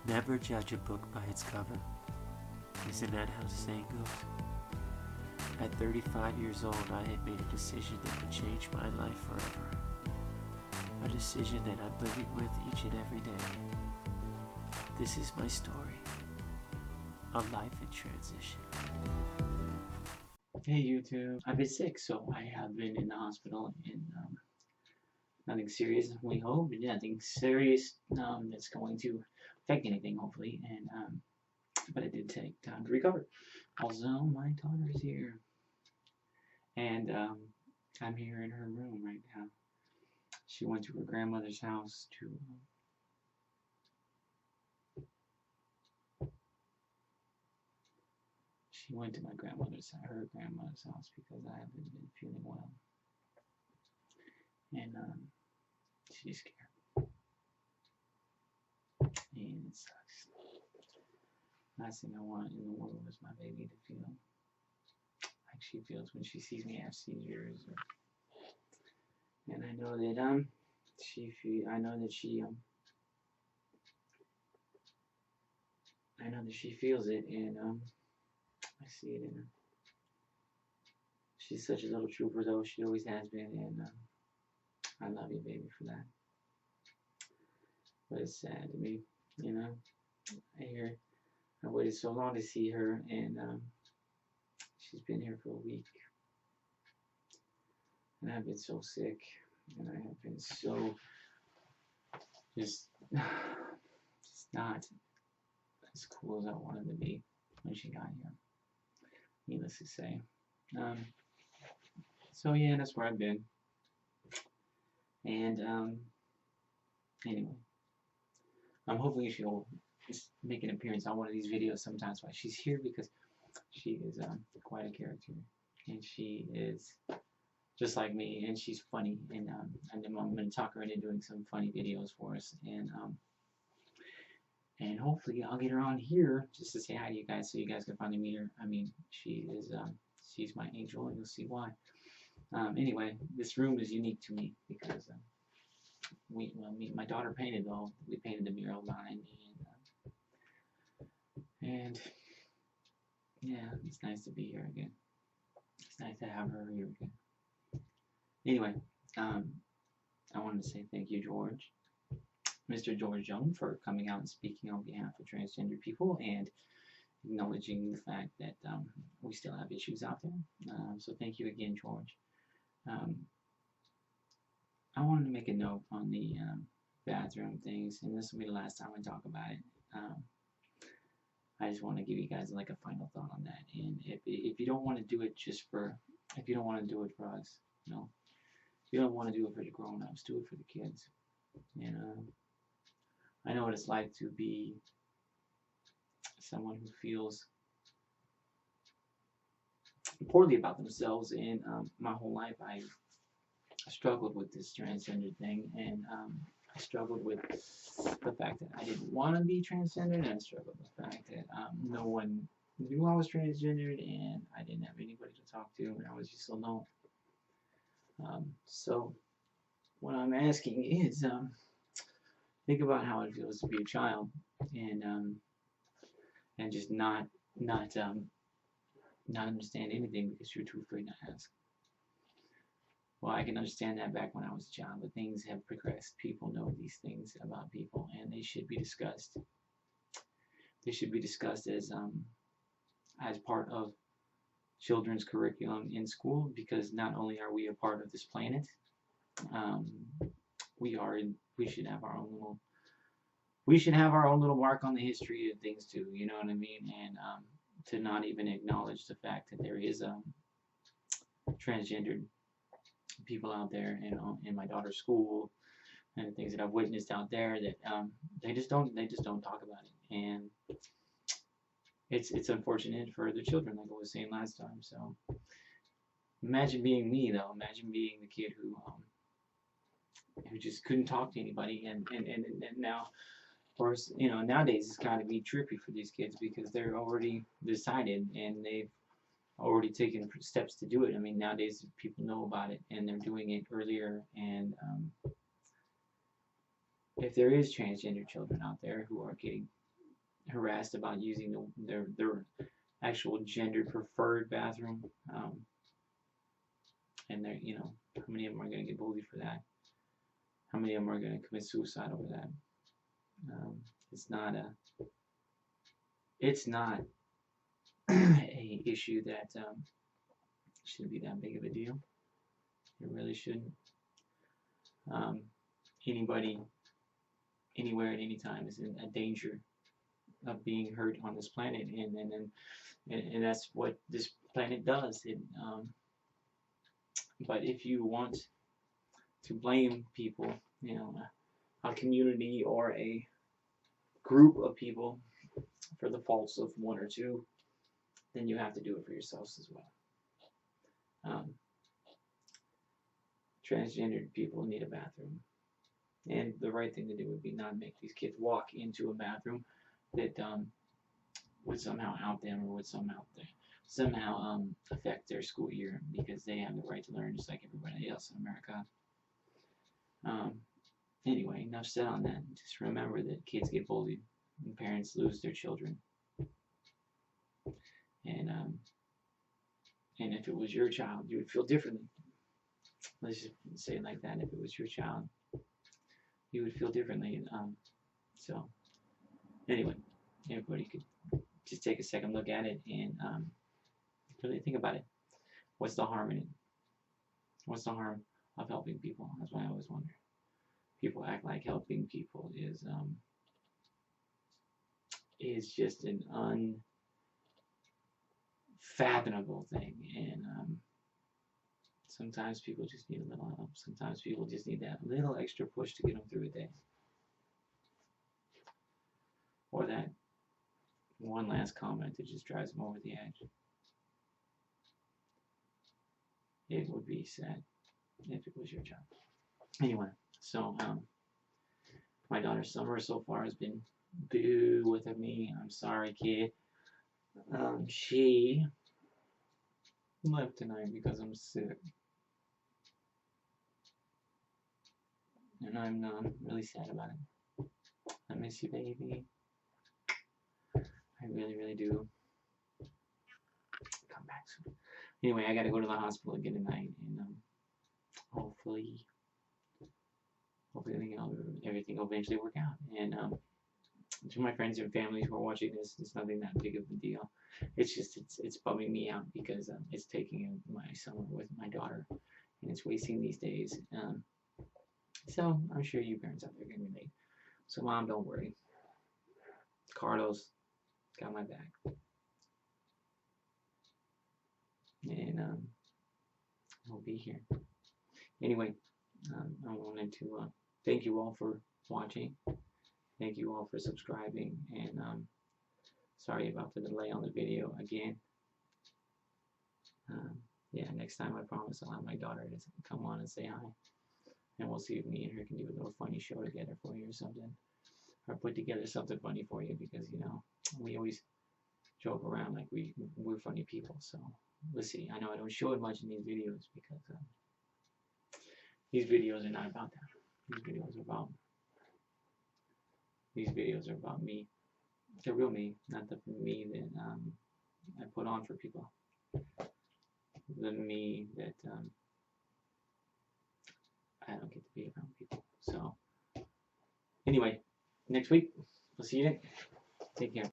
Never judge a book by its cover. Isn't that how the saying goes? At 35 years old, I had made a decision that would change my life forever. A decision that I'm living with each and every day. This is my story. A life in transition. Hey YouTube, I've been sick, so I have been in the hospital and nothing serious, we hope, nothing serious that's going to affect anything, hopefully, and but it did take time to recover. Also, my daughter's here, and I'm here in her room right now. She went to her grandmother's house to she went to her grandmother's house because I haven't been feeling well, and she's scared, and it sucks. Last thing I want in the world is my baby to feel like she feels when she sees me have seizures. And I know that I know that she feels it, and I see it in her. She's such a little trooper, though. She always has been, and I love you, baby, for that. But it's sad to me, you know. I waited so long to see her, and she's been here for a week, and I've been so sick, and I have been so just not as cool as I wanted to be when she got here. Needless to say. So yeah, that's where I've been. And anyway, I'm hoping she'll just make an appearance on one of these videos sometimes while she's here, because she is quite a character, and she is just like me, and she's funny, and I'm going to talk her into doing some funny videos for us, and hopefully I'll get her on here just to say hi to you guys, so you guys can finally meet her. I mean, she's my angel, and you'll see why. Anyway, this room is unique to me because my daughter painted we painted the mural behind me, and yeah, it's nice to be here again. It's nice to have her here again. Anyway, I wanted to say thank you, George, Mr. George Young, for coming out and speaking on behalf of transgender people and acknowledging the fact that we still have issues out there. So thank you again, George. I wanted to make a note on the bathroom things, and this will be the last time I talk about it. I just want to give you guys like a final thought on that. And if you don't want to do it if you don't want to do it for us, you know, if you don't want to do it for the grown-ups, do it for the kids. And I know what it's like to be someone who feels poorly about themselves, and my whole life I struggled with this transgender thing, and I struggled with the fact that I didn't want to be transgender, and I struggled with the fact that no one knew I was transgendered, and I didn't have anybody to talk to, and I was just alone. So what I'm asking is think about how it feels to be a child, and just not understand anything because you're too afraid to ask. Well, I can understand that back when I was a child, but things have progressed. People know these things about people, and they should be discussed. They should be discussed as part of children's curriculum in school, because not only are we a part of this planet, we should have our own little mark on the history of things too. You know what I mean? And to not even acknowledge the fact that there is transgendered people out there, you know, in my daughter's school, and the things that I've witnessed out there, that they just don't talk about it, and it's unfortunate for the children, like I was saying last time. So imagine being me, though. Imagine being the kid who just couldn't talk to anybody, and now, of course, you know, nowadays it's got to be trippy for these kids because they're already decided and they've already taken steps to do it. I mean, nowadays people know about it and they're doing it earlier. And if there is transgender children out there who are getting harassed about using their actual gender preferred bathroom. And they're, how many of them are going to get bullied for that? How many of them are going to commit suicide over that? It's not a issue that shouldn't be that big of a deal. It really shouldn't. Anybody, anywhere, at any time is in a danger of being hurt on this planet, and that's what this planet does. But if you want to blame people, a community or a group of people for the faults of one or two, then you have to do it for yourselves as well. Transgendered people need a bathroom, and the right thing to do would be not make these kids walk into a bathroom that would somehow out them or would somehow affect their school year, because they have the right to learn just like everybody else in America. Anyway, enough said on that. Just remember that kids get bullied and parents lose their children. And if it was your child, you would feel differently. Let's just say it like that. If it was your child, you would feel differently. So anyway, everybody could just take a second look at it and really think about it. What's the harm in it? What's the harm of helping people? That's what I always wonder. People act like helping people is just an unfathomable thing, and sometimes people just need a little help. Sometimes people just need that little extra push to get them through a day, or that one last comment that just drives them over the edge. It would be sad if it was your child. Anyway, so my daughter Summer so far has been boo with me. I'm sorry, kid. She left tonight because I'm sick, and I'm really sad about it. I miss you, baby. I really, really do. Come back soon. Anyway, I gotta go to the hospital again tonight, and hopefully everything will eventually work out. And to my friends and family who are watching this, it's nothing that big of a deal. It's just it's bumming me out because it's taking my summer with my daughter, and it's wasting these days. So I'm sure you parents out there can relate. So Mom, don't worry. Carlos got my back, and he'll be here. Anyway, I wanted to thank you all for watching. Thank you all for subscribing, and sorry about the delay on the video again. Yeah, next time I promise I'll have my daughter to come on and say hi, and we'll see if me and her can do a little funny show together for you or something, or put together something funny for you, because we always joke around like we're funny people. So we'll see. I know I don't show it much in these videos because these videos are not about that. These videos are about me, the real me, not the me that I put on for people. The me that I don't get to be around people. So anyway, next week we'll see you then. Take care.